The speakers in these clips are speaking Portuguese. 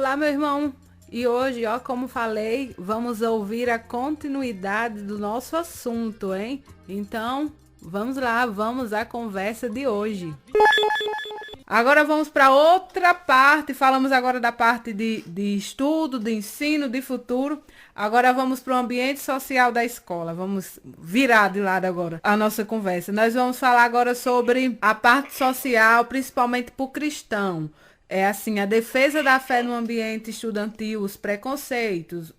Olá, meu irmão. E hoje, ó, como falei, vamos ouvir a continuidade do nosso assunto, hein? Então, vamos lá, vamos à conversa de hoje. Agora vamos para outra parte. Falamos agora da parte de estudo, de ensino, de futuro. Agora vamos para o ambiente social da escola. Vamos virar de lado agora a nossa conversa. Nós vamos falar agora sobre a parte social, principalmente para o cristão. É assim, a defesa da fé no ambiente estudantil, os preconceitos,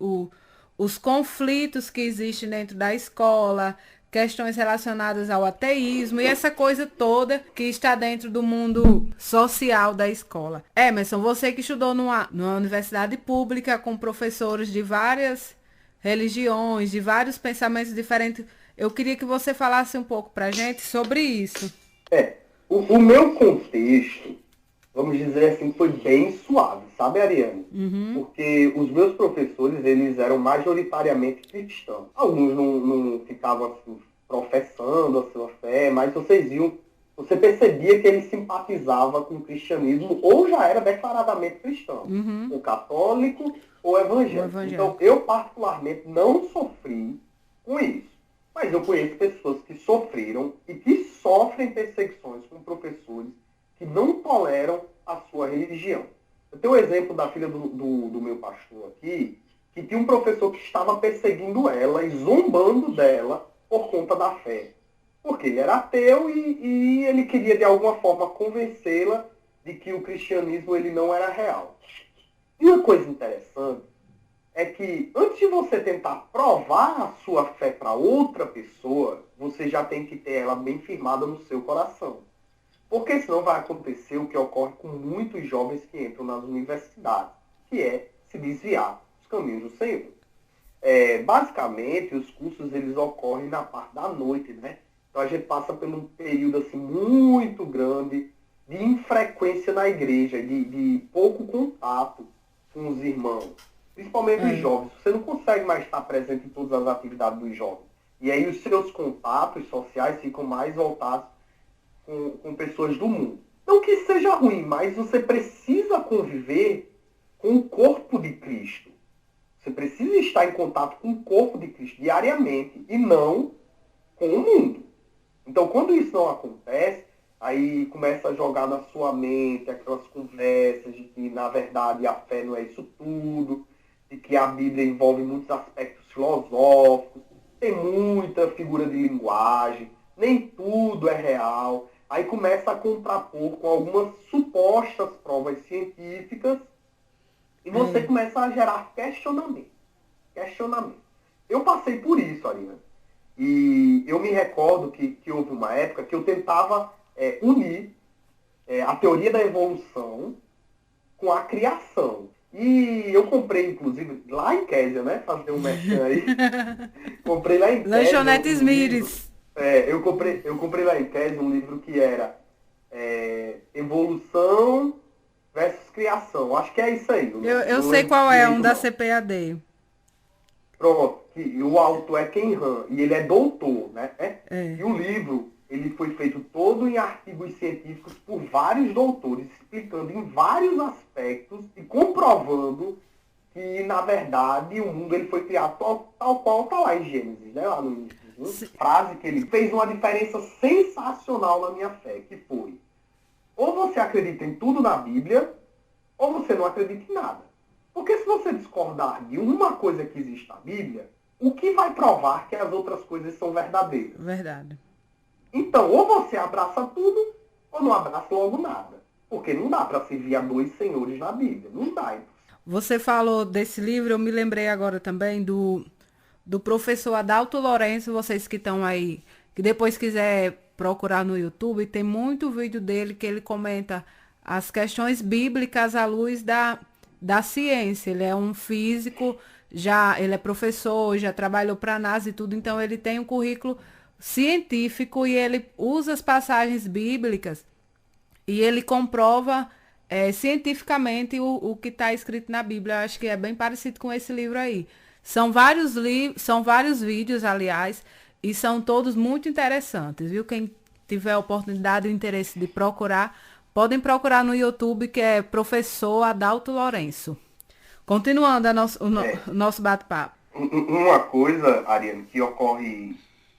os conflitos que existem dentro da escola, questões relacionadas ao ateísmo e essa coisa toda que está dentro do mundo social da escola. Emerson, você que estudou numa universidade pública com professores de várias religiões, de vários pensamentos diferentes, eu queria que você falasse um pouco pra gente sobre isso. O meu contexto, vamos dizer assim, foi bem suave, sabe, Ariane? Uhum. Porque os meus professores, eles eram majoritariamente cristãos. Alguns não ficavam assim, professando a sua fé, mas você percebia que ele simpatizava com o cristianismo ou já era declaradamente cristão, Uhum. ou católico ou O evangélico. Então, evangélico. eu particularmente não sofri com isso. Mas eu conheço pessoas que sofreram e que sofrem perseguições com professores que não toleram a sua religião. Eu tenho um exemplo da filha do meu pastor aqui, que tinha um professor que estava perseguindo ela e zombando dela por conta da fé. Porque ele era ateu e ele queria, de alguma forma, convencê-la de que o cristianismo ele não era real. E uma coisa interessante é que antes de você tentar provar a sua fé para outra pessoa, você já tem que ter ela bem firmada no seu coração. Porque senão vai acontecer o que ocorre com muitos jovens que entram nas universidades, que é se desviar dos caminhos do Senhor. Basicamente, os cursos eles ocorrem na parte da noite, né? Então a gente passa por um período assim, muito grande de infrequência na igreja, de pouco contato com os irmãos, principalmente os É. jovens. Você não consegue mais estar presente em todas as atividades dos jovens. E aí os seus contatos sociais ficam mais voltados com pessoas do mundo. Não que seja ruim, mas você precisa conviver com o corpo de Cristo. Você precisa estar em contato com o corpo de Cristo diariamente e não com o mundo. Então, quando isso não acontece, aí começa a jogar na sua mente aquelas conversas de que, na verdade, a fé não é isso tudo, de que a Bíblia envolve muitos aspectos filosóficos, tem muita figura de linguagem, nem tudo é real. Aí começa a contrapor com algumas supostas provas científicas e você É. começa a gerar questionamento. Questionamento. Eu passei por isso, Ariane. E eu me recordo que houve uma época que eu tentava unir a teoria da evolução com a criação. E eu comprei, inclusive, lá em Késia, né? Fazer um merchan aí. Comprei lá em Késia Lanchonete um livro. Smires. Eu comprei lá em Késia um livro que era Evolução versus Criação. Acho que é isso aí. Eu Eu não sei lembro qual é, um direito, da não. CPAD. Pronto, que o autor é Ken Han, e ele é doutor, né? É. E o livro, ele foi feito todo em artigos científicos por vários doutores, explicando em vários aspectos e comprovando que, na verdade, o mundo ele foi criado tal qual está lá em Gênesis, né? Lá no início. Frase que ele fez uma diferença sensacional na minha fé, que foi: ou você acredita em tudo na Bíblia, ou você não acredita em nada. Porque se você discordar de uma coisa que existe na Bíblia, o que vai provar que as outras coisas são verdadeiras? Verdade. Então, ou você abraça tudo, ou não abraça logo nada. Porque não dá para servir a dois senhores na Bíblia. Não dá. Você falou desse livro, eu me lembrei agora também do professor Adalto Lourenço, vocês que estão aí, que depois quiser procurar no YouTube, tem muito vídeo dele que ele comenta as questões bíblicas à luz da ciência. Ele é um físico, já ele é professor, já trabalhou para a NASA e tudo, então ele tem um currículo científico e ele usa as passagens bíblicas e ele comprova cientificamente o que está escrito na Bíblia. Eu acho que é bem parecido com esse livro aí. São vários vídeos, aliás, e são todos muito interessantes, viu? Quem tiver a oportunidade e o interesse de procurar, podem procurar no YouTube, que é Professor Adalto Lourenço. Continuando É, o nosso bate-papo. uma coisa, Ariane, que ocorre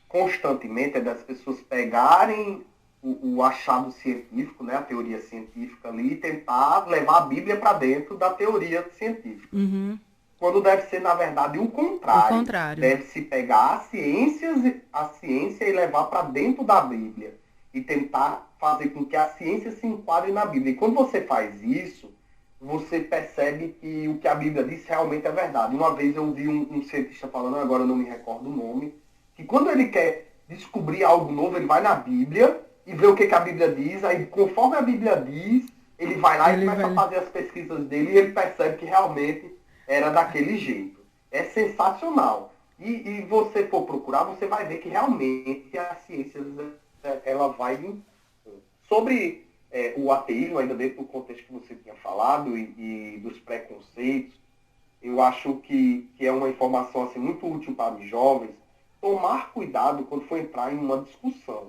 constantemente é das pessoas pegarem o achado científico, né, a teoria científica ali, e tentar levar a Bíblia para dentro da teoria científica. Uhum. Quando deve ser, na verdade, o O contrário. contrário. Deve-se pegar a ciência e levar para dentro da Bíblia. E tentar fazer com que a ciência se enquadre na Bíblia. E quando você faz isso, você percebe que o que a Bíblia diz realmente é verdade. Uma vez eu vi um cientista falando, agora eu não me recordo o nome, que quando ele quer descobrir algo novo, ele vai na Bíblia e vê o que a Bíblia diz, aí conforme a Bíblia diz, ele vai lá e Ele começa a vai. fazer as pesquisas dele e ele percebe que realmente era daquele jeito. É sensacional. E você for procurar, você vai ver que realmente a ciência ela vai sobre o ateísmo, ainda dentro do contexto que você tinha falado e dos preconceitos. Eu acho que é uma informação assim, muito útil para os jovens tomar cuidado quando for entrar em uma discussão.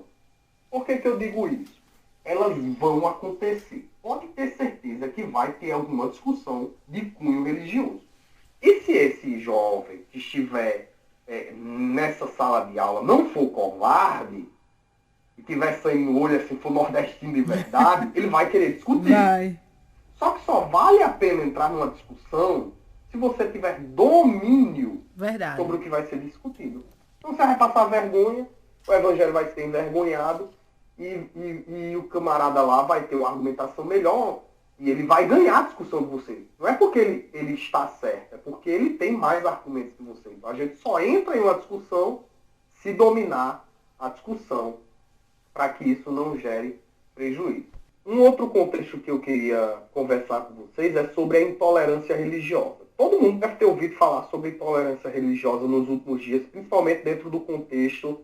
Por que eu digo isso? Elas vão acontecer. Pode ter certeza que vai ter alguma discussão de cunho religioso. E se esse jovem que estiver nessa sala de aula não for covarde, e tiver sangue no olho, assim, for nordestino de verdade, ele vai querer discutir. Vai. Só que só vale a pena entrar numa discussão se você tiver domínio Verdade. sobre o que vai ser discutido. Então você vai passar vergonha, o evangelho vai ser envergonhado e o camarada lá vai ter uma argumentação melhor e ele vai ganhar a discussão de você. Não é porque ele está certo, é porque ele tem mais argumentos que você. Então a gente só entra em uma discussão se dominar a discussão para que isso não gere prejuízo. Um outro contexto que eu queria conversar com vocês é sobre a intolerância religiosa. Todo mundo deve ter ouvido falar sobre intolerância religiosa nos últimos dias, principalmente dentro do contexto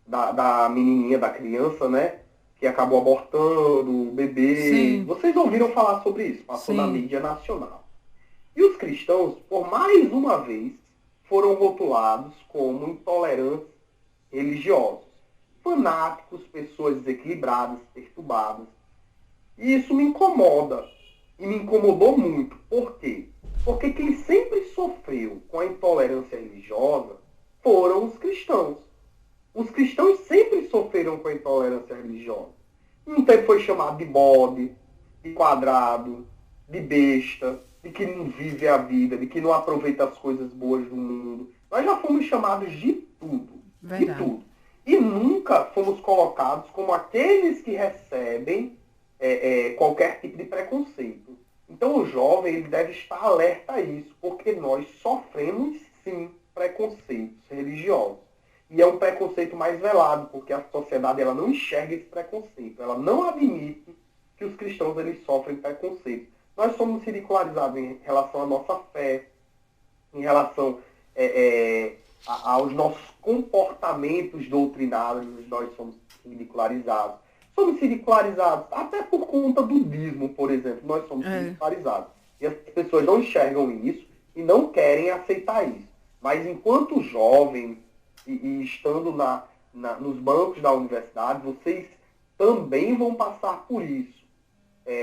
da menininha, da criança, né? Que acabou abortando, o bebê. Sim, Vocês ouviram falar sobre isso? Passou na sim. mídia nacional. E os cristãos, por mais uma vez, foram rotulados como intolerantes religiosos. Fanáticos, pessoas desequilibradas, perturbadas. E isso me incomoda. E me incomodou muito. Por quê? Porque quem sempre sofreu com a intolerância religiosa foram os cristãos. Os cristãos sempre sofreram com a intolerância religiosa. Um tempo foi chamado de bode, de quadrado, de besta, de que não vive a vida, de que não aproveita as coisas boas do mundo. Nós já fomos chamados de tudo. De Verdade. tudo. E nunca fomos colocados como aqueles que recebem qualquer tipo de preconceito. Então o jovem ele deve estar alerta a isso, porque nós sofremos sim preconceitos religiosos. E é um preconceito mais velado, porque a sociedade ela não enxerga esse preconceito, ela não admite que os cristãos eles sofrem preconceito. Nós somos ridicularizados em relação à nossa fé, em relação aos nossos comportamentos doutrinários, nós somos ridicularizados. Somos ridicularizados até por conta do dízimo, por exemplo, nós somos ridicularizados. E as pessoas não enxergam isso e não querem aceitar isso. Mas enquanto jovens e estando nos bancos da universidade, vocês também vão passar por isso.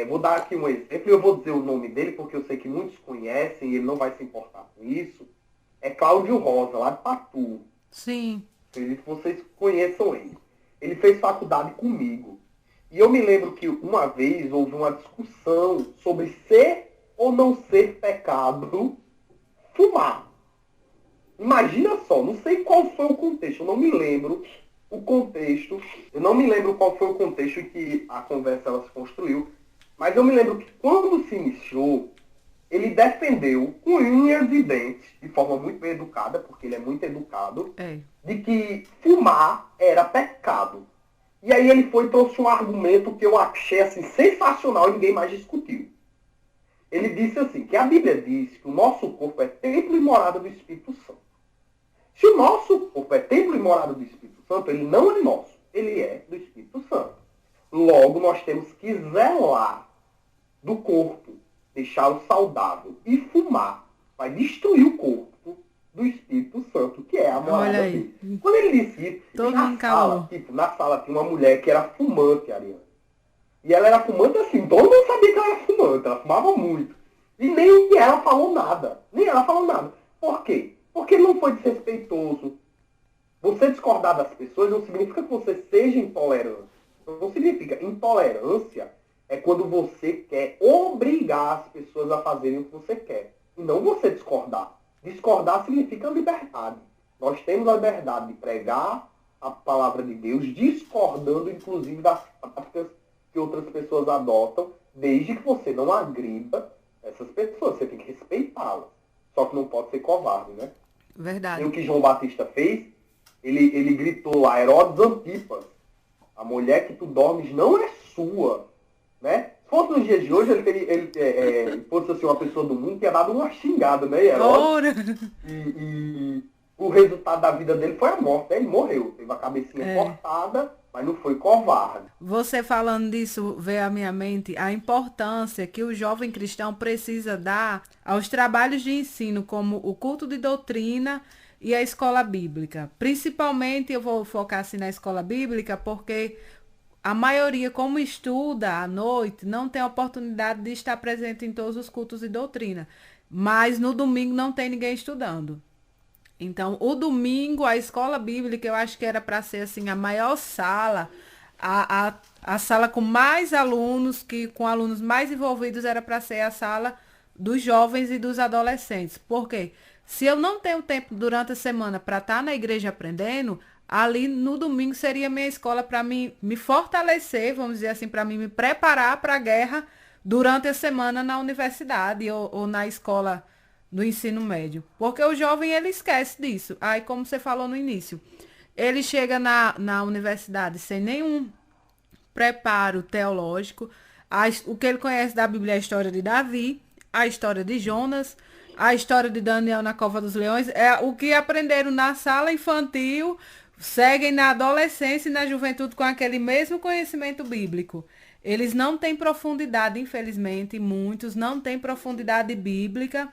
Vou dar aqui um exemplo, eu vou dizer o nome dele, porque eu sei que muitos conhecem e ele não vai se importar com isso. É Cláudio Rosa, lá de Patu. Sim. Acredito que vocês conheçam ele. Ele fez faculdade comigo. E eu me lembro que uma vez houve uma discussão sobre ser ou não ser pecado fumar. Imagina só, não sei qual foi o contexto, eu não me lembro o contexto, eu não me lembro qual foi o contexto em que a conversa ela se construiu, mas eu me lembro que quando se iniciou, ele defendeu com unhas e dentes, de forma muito bem educada, porque ele é muito educado, de que fumar era pecado. E aí ele foi e trouxe um argumento que eu achei assim, sensacional e ninguém mais discutiu. Ele disse assim, que a Bíblia diz que o nosso corpo é templo e morada do Espírito Santo. Se o nosso corpo é templo e morada do Espírito Santo, ele não é nosso, ele é do Espírito Santo. Logo, nós temos que zelar do corpo, deixá-lo saudável. E fumar vai destruir o corpo do Espírito Santo, que é a morada dele. Quando ele disse isso, na sala tinha uma mulher que era fumante, Ariane. E ela era fumante assim, todo mundo sabia que ela era fumante, ela fumava muito. E nem ela falou nada. Nem ela falou nada. Por quê? Porque não foi desrespeitoso. Você discordar das pessoas não significa que você seja intolerante. Não significa. Intolerância é quando você quer obrigar as pessoas a fazerem o que você quer. E não você discordar. Discordar significa liberdade. Nós temos a liberdade de pregar a palavra de Deus, discordando inclusive das práticas que outras pessoas adotam, desde que você não agrida essas pessoas. Você tem que respeitá-las. Só que não pode ser covarde, né? Verdade. E o que João Batista fez, ele gritou lá, Herodes Antipas, a mulher que tu dormes não é sua, né? Se fosse nos dias de hoje, ele fosse assim, uma pessoa do mundo, tinha dado uma xingada, né, Herodes? E o resultado da vida dele foi a morte, né? Ele morreu, teve a cabecinha cortada, mas não foi covarde. Você falando disso, veio à minha mente a importância que o jovem cristão precisa dar aos trabalhos de ensino, como o culto de doutrina e a escola bíblica. Principalmente, eu vou focar assim na escola bíblica, porque a maioria, como estuda à noite, não tem a oportunidade de estar presente em todos os cultos de doutrina. Mas no domingo não tem ninguém estudando. Então, o domingo, a escola bíblica, eu acho que era para ser assim a maior sala, a sala com mais alunos, com alunos mais envolvidos, era para ser a sala dos jovens e dos adolescentes. Por quê? Se eu não tenho tempo durante a semana para estar na igreja aprendendo, ali no domingo seria minha escola para me fortalecer, vamos dizer assim, para me preparar para a guerra durante a semana na universidade ou na escola do ensino médio. Porque o jovem, ele esquece disso. Aí, como você falou no início, ele chega na universidade sem nenhum preparo teológico. O que ele conhece da Bíblia é a história de Davi, a história de Jonas, a história de Daniel na Cova dos Leões. É o que aprenderam na sala infantil, seguem na adolescência e na juventude com aquele mesmo conhecimento bíblico. Eles não têm profundidade, infelizmente, muitos não têm profundidade bíblica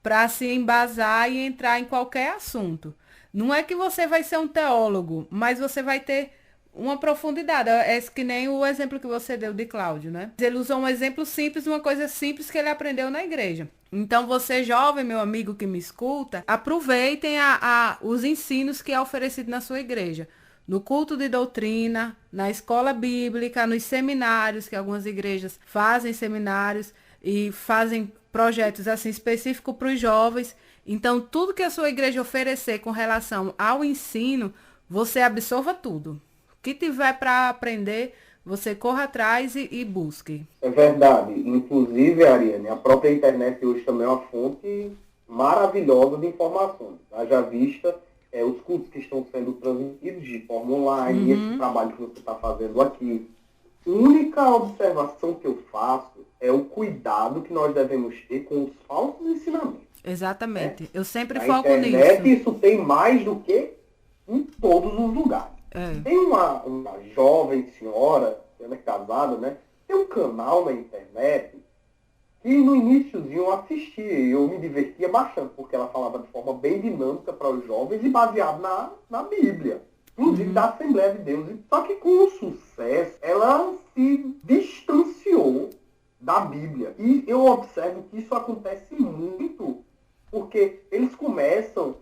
para se embasar e entrar em qualquer assunto. Não é que você vai ser um teólogo, mas você vai ter uma profundidade. É que nem o exemplo que você deu de Cláudio, né? Ele usou um exemplo simples, uma coisa simples que ele aprendeu na igreja. Então, você jovem, meu amigo que me escuta, aproveitem os ensinos que é oferecido na sua igreja. No culto de doutrina, na escola bíblica, nos seminários, que algumas igrejas fazem seminários e fazem projetos assim específicos para os jovens. Então, tudo que a sua igreja oferecer com relação ao ensino, você absorva tudo. O que tiver para aprender, você corra atrás e busque. É verdade. Inclusive, Ariane, a própria internet hoje também é uma fonte maravilhosa de informações. Haja vista os cursos que estão sendo transmitidos de forma online, e esse trabalho que você está fazendo aqui. A única observação que eu faço é o cuidado que nós devemos ter com os falsos ensinamentos. Exatamente. Eu sempre Na foco internet, nisso. isso tem mais do que em todos os lugares. Tem uma jovem senhora, ela é casada, né? Tem um canal na internet que no iníciozinho eu assistia e eu me divertia bastante, porque ela falava de forma bem dinâmica para os jovens e baseado na Bíblia. Inclusive da Assembleia de Deus. Só que com o sucesso, ela se distanciou da Bíblia. E eu observo que isso acontece muito, porque eles começam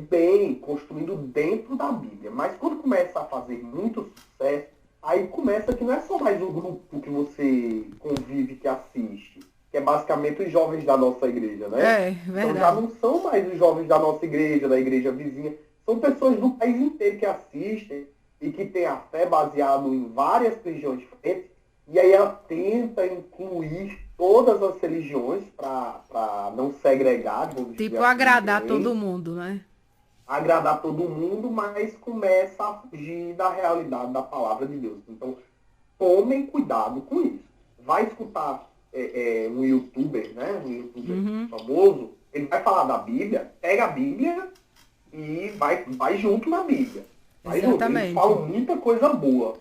bem, construindo dentro da Bíblia. Mas quando começa a fazer muito sucesso, aí começa que não é só mais o grupo que você convive, que assiste, que é basicamente os jovens da nossa igreja, né? Verdade. Então já não são mais os jovens da nossa igreja, da igreja vizinha. São pessoas do país inteiro que assistem e que têm a fé baseada em várias religiões diferentes. E aí ela tenta incluir todas as religiões para não segregar. Tipo, agradar todo mundo, né? Agradar todo mundo, mas começa a fugir da realidade da palavra de Deus. Então, tomem cuidado com isso. Vai escutar um youtuber, né? Um youtuber famoso, ele vai falar da Bíblia, pega a Bíblia e vai junto na Bíblia. Exatamente. Eles falam muita coisa boa,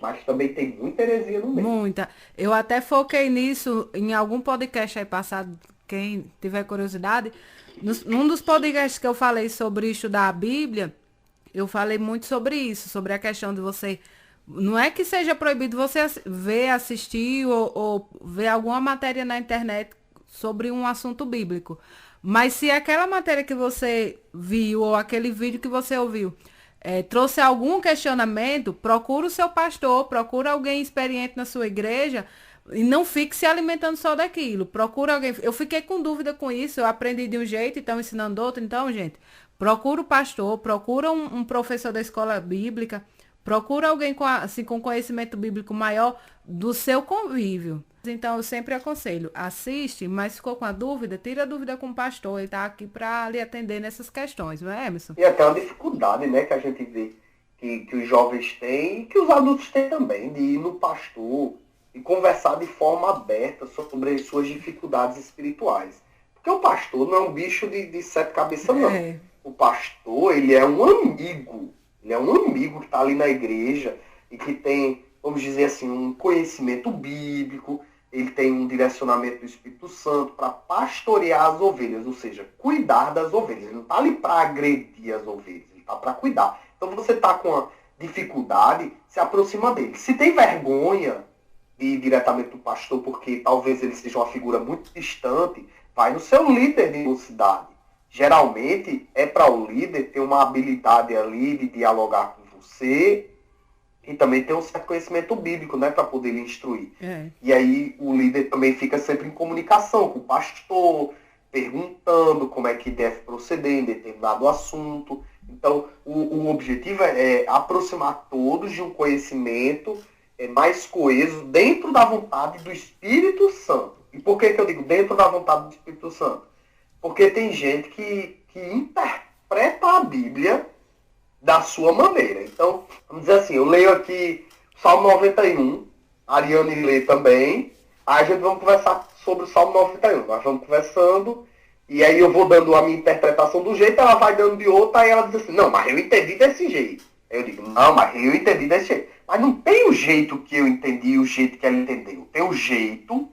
mas também tem muita heresia no meio. Muita. Eu até foquei nisso em algum podcast aí passado, quem tiver curiosidade. Num dos podcasts que eu falei sobre estudar a Bíblia, eu falei muito sobre isso, sobre a questão de você Não é que seja proibido você ver, assistir ou ver alguma matéria na internet sobre um assunto bíblico. Mas se aquela matéria que você viu ou aquele vídeo que você ouviu trouxe algum questionamento, procura o seu pastor, procura alguém experiente na sua igreja e não fique se alimentando só daquilo. Procura alguém. Eu fiquei com dúvida com isso, eu aprendi de um jeito e estão ensinando outro. Então, gente, procura o pastor, procura um professor da escola bíblica. Procura alguém assim, com conhecimento bíblico maior do seu convívio. Então, eu sempre aconselho, assiste, mas ficou com a dúvida, tira a dúvida com o pastor. Ele está aqui para lhe atender nessas questões, não é, Emerson? E até uma dificuldade, né, que a gente vê que os jovens têm e que os adultos têm também, de ir no pastor e conversar de forma aberta sobre as suas dificuldades espirituais. Porque o pastor não é um bicho de sete cabeças, não. É. O pastor, ele é um amigo. Ele é um amigo que está ali na igreja e que tem, vamos dizer assim, um conhecimento bíblico, ele tem um direcionamento do Espírito Santo para pastorear as ovelhas, ou seja, cuidar das ovelhas. Ele não está ali para agredir as ovelhas, ele está para cuidar. Então você está com uma dificuldade, se aproxima dele. Se tem vergonha de ir diretamente do pastor, porque talvez ele seja uma figura muito distante, vai no seu líder de mocidade. Geralmente é para o líder ter uma habilidade ali de dialogar com você e também ter um certo conhecimento bíblico, né, para poder lhe instruir. É. E aí o líder também fica sempre em comunicação com o pastor, perguntando como é que deve proceder em determinado assunto. Então, o objetivo é aproximar todos de um conhecimento mais coeso dentro da vontade do Espírito Santo. E por que eu digo dentro da vontade do Espírito Santo? Porque tem gente que interpreta a Bíblia da sua maneira. Então, vamos dizer assim, eu leio aqui Salmo 91, a Ariane lê também, aí a gente vamos conversar sobre o Salmo 91. Nós vamos conversando, e aí eu vou dando a minha interpretação do jeito, ela vai dando de outra, aí ela diz assim, não, mas eu entendi desse jeito. Aí eu digo, não, mas eu entendi desse jeito. Mas não tem o jeito que eu entendi e o jeito que ela entendeu. Tem o jeito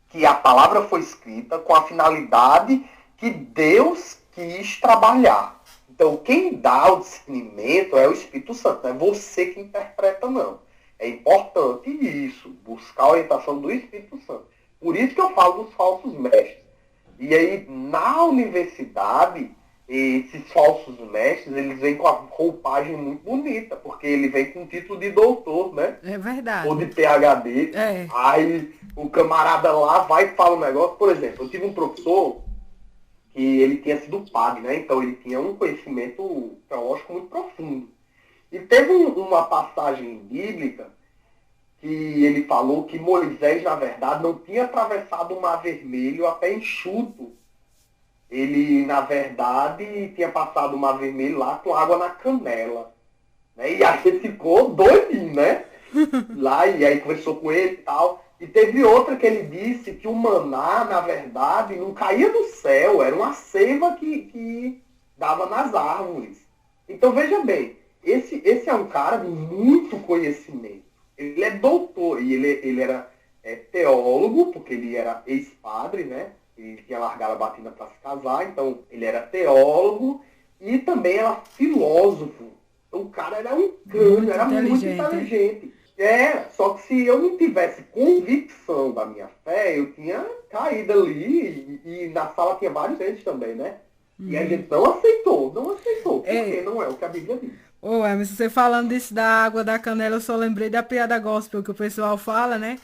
que a palavra foi escrita com a finalidade que Deus quis trabalhar. Então, quem dá o discernimento é o Espírito Santo, não é você que interpreta, não. É importante isso, buscar a orientação do Espírito Santo. Por isso que eu falo dos falsos mestres. E aí, na universidade, esses falsos mestres, eles vêm com a roupagem muito bonita, porque ele vem com o título de doutor, né? É verdade. Ou de PhD. É. Aí, o camarada lá vai e fala um negócio. Por exemplo, eu tive um professor que ele tinha sido padre, né? Então ele tinha um conhecimento teológico muito profundo. E teve uma passagem bíblica que ele falou que Moisés, na verdade, não tinha atravessado o Mar Vermelho a pé enxuto. Ele, na verdade, tinha passado o Mar Vermelho lá com água na canela. Né? E a gente ficou doidinho, né? Lá, e aí conversou com ele e tal. E teve outra que ele disse que o maná, na verdade, não caía do céu, era uma seiva que dava nas árvores. Então, veja bem, esse é um cara de muito conhecimento. Ele é doutor, e ele era teólogo, porque ele era ex-padre, né? Ele tinha largado a batina para se casar, então ele era teólogo e também era filósofo. Então, o cara era um crânio, era muito inteligente. Só que se eu não tivesse convicção da minha fé, eu tinha caído ali e na sala tinha vários deles também, né? E a gente não aceitou, porque não é o que a Bíblia diz. Ô, Emerson, você falando disso da água da canela, eu só lembrei da piada gospel que o pessoal fala, né?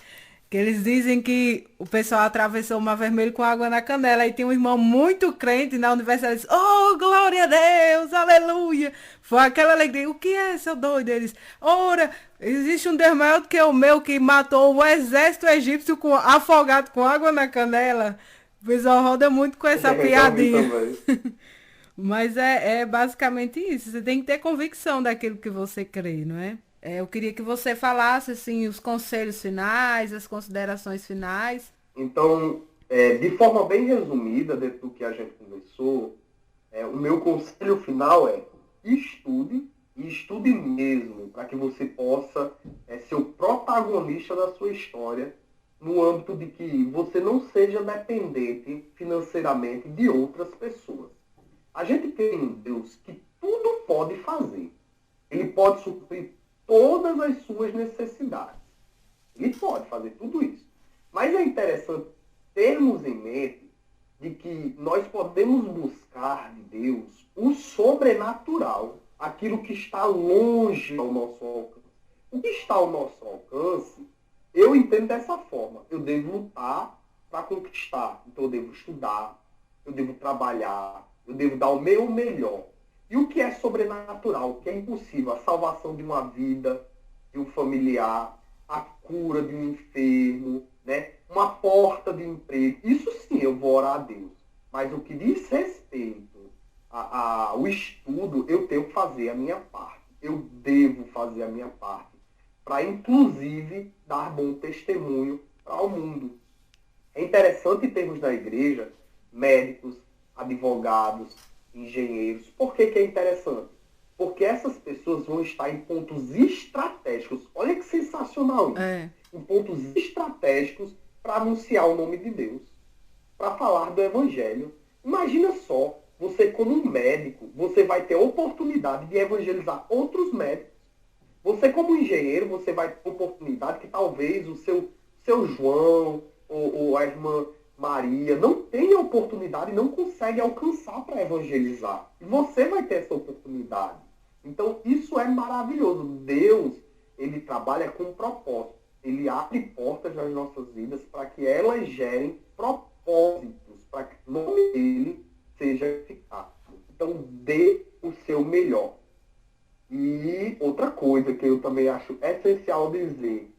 Que eles dizem que o pessoal atravessou o Mar Vermelho com água na canela. Aí tem um irmão muito crente na universidade, diz, oh, glória a Deus, aleluia. Foi aquela alegria. O que é, seu doido? Eles, ora, existe um Deus maior do que o meu que matou o exército egípcio afogado com água na canela. O pessoal roda muito com essa piadinha. Mas é basicamente isso. Você tem que ter convicção daquilo que você crê, não é? Eu queria que você falasse assim, os conselhos finais, as considerações finais. Então, de forma bem resumida, dentro do que a gente conversou, o meu conselho final é estude, e estude mesmo, para que você possa ser o protagonista da sua história, no âmbito de que você não seja dependente financeiramente de outras pessoas. A gente tem um Deus que tudo pode fazer. Ele pode suprir todas as suas necessidades. Ele pode fazer tudo isso. Mas é interessante termos em mente de que nós podemos buscar de Deus o sobrenatural, aquilo que está longe ao nosso alcance. O que está ao nosso alcance, eu entendo dessa forma. Eu devo lutar para conquistar. Então eu devo estudar, eu devo trabalhar, eu devo dar o meu melhor. E o que é sobrenatural, o que é impossível? A salvação de uma vida, de um familiar, a cura de um enfermo, né? Uma porta de emprego. Isso sim eu vou orar a Deus. Mas o que diz respeito ao estudo, eu tenho que fazer a minha parte. Eu devo fazer a minha parte. Para, inclusive, dar bom testemunho para o mundo. É interessante termos na igreja médicos, advogados, engenheiros. Por que é interessante? Porque essas pessoas vão estar em pontos estratégicos. Olha que sensacional isso. Em pontos estratégicos para anunciar o nome de Deus, para falar do Evangelho. Imagina só, você como um médico, você vai ter a oportunidade de evangelizar outros médicos. Você como engenheiro, você vai ter a oportunidade que talvez o seu João ou a irmã Maria não tem a oportunidade e não consegue alcançar para evangelizar. E você vai ter essa oportunidade. Então, isso é maravilhoso. Deus, ele trabalha com um propósito. Ele abre portas nas nossas vidas para que elas gerem propósitos, para que o nome dele seja eficaz. Então, dê o seu melhor. E outra coisa que eu também acho essencial dizer,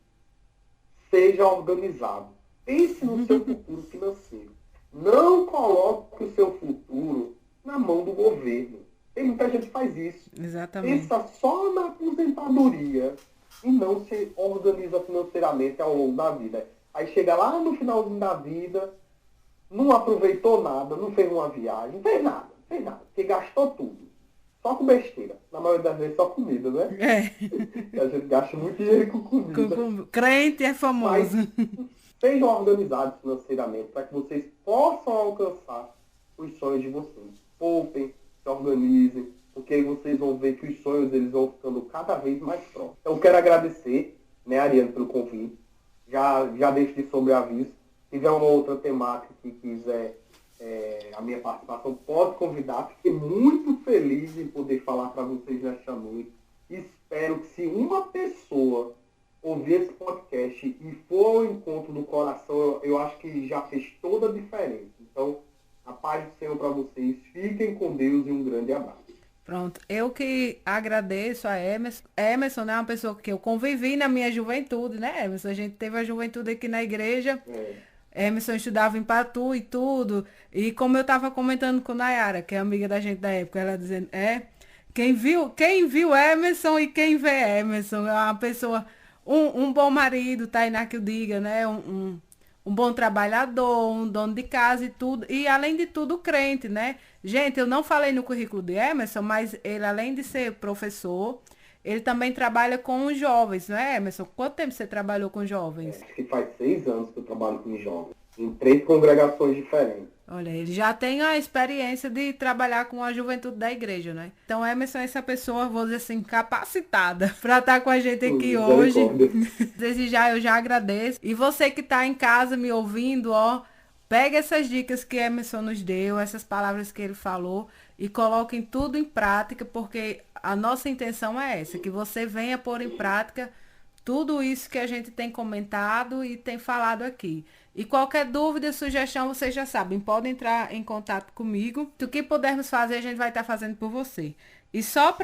seja organizado. Pense no seu futuro financeiro. Não coloque o seu futuro na mão do governo. Tem muita gente que faz isso. Exatamente. Pensa só na aposentadoria e não se organiza financeiramente ao longo da vida. Aí chega lá no finalzinho da vida, não aproveitou nada, não fez uma viagem, não fez nada, porque gastou tudo. Só com besteira. Na maioria das vezes só comida, né? A gente gasta muito dinheiro com comida. Crente é famoso. Mas sejam organizados financeiramente para que vocês possam alcançar os sonhos de vocês. Poupem, se organizem, porque aí vocês vão ver que os sonhos eles vão ficando cada vez mais próximos. Então, eu quero agradecer, né, Ariane, pelo convite. Já deixo de sobreaviso. Se tiver uma outra temática que quiser a minha participação, pode convidar. Fiquei muito feliz em poder falar para vocês nesta noite. Espero que se uma pessoa ouvir esse podcast e for ao encontro do coração, eu acho que já fez toda a diferença. Então, a paz do Senhor para vocês. Fiquem com Deus e um grande abraço. Pronto, eu que agradeço a Emerson. Emerson, né, é uma pessoa que eu convivi na minha juventude, né, Emerson? A gente teve a juventude aqui na igreja. Emerson estudava em Patu e tudo. E como eu estava comentando com Nayara, que é amiga da gente da época, ela dizendo, quem viu Emerson e quem vê Emerson é uma pessoa, um bom marido, Tainá que eu diga, né? Um bom trabalhador, um dono de casa e tudo. E além de tudo, crente, né? Gente, eu não falei no currículo de Emerson, mas ele, além de ser professor, ele também trabalha com os jovens, não é, Emerson? Quanto tempo você trabalhou com jovens? Acho que faz 6 anos que eu trabalho com jovens, em 3 congregações diferentes. Olha, ele já tem a experiência de trabalhar com a juventude da igreja, né? Então, Emerson é essa pessoa, vou dizer assim, capacitada para estar com a gente aqui hoje. Desde já, eu já agradeço. E você que está em casa me ouvindo, pega essas dicas que Emerson nos deu, essas palavras que ele falou e coloquem tudo em prática, porque a nossa intenção é essa, que você venha pôr em prática tudo isso que a gente tem comentado e tem falado aqui. E qualquer dúvida, sugestão, vocês já sabem, podem entrar em contato comigo. O que pudermos fazer, a gente vai estar fazendo por você. E só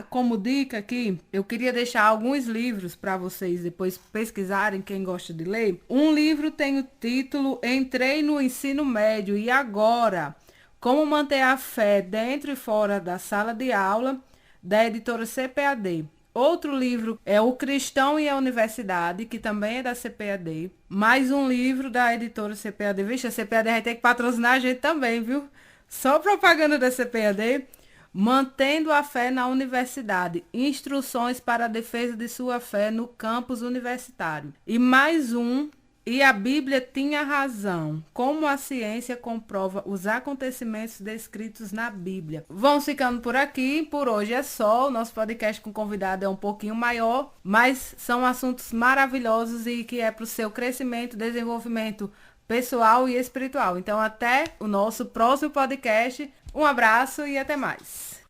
como dica aqui, eu queria deixar alguns livros para vocês depois pesquisarem, quem gosta de ler. Um livro tem o título Entrei no Ensino Médio e Agora? Como manter a fé dentro e fora da sala de aula, da editora CPAD. Outro livro é O Cristão e a Universidade, que também é da CPAD. Mais um livro da editora CPAD. Vixe, a CPAD vai ter que patrocinar a gente também, viu? Só propaganda da CPAD. Mantendo a fé na universidade. Instruções para a defesa de sua fé no campus universitário. E mais um E a Bíblia tinha razão. Como a ciência comprova os acontecimentos descritos na Bíblia. Vamos ficando por aqui. Por hoje é só. O nosso podcast com convidado é um pouquinho maior, mas são assuntos maravilhosos e que é para o seu crescimento, desenvolvimento pessoal e espiritual. Então, até o nosso próximo podcast. Um abraço e até mais.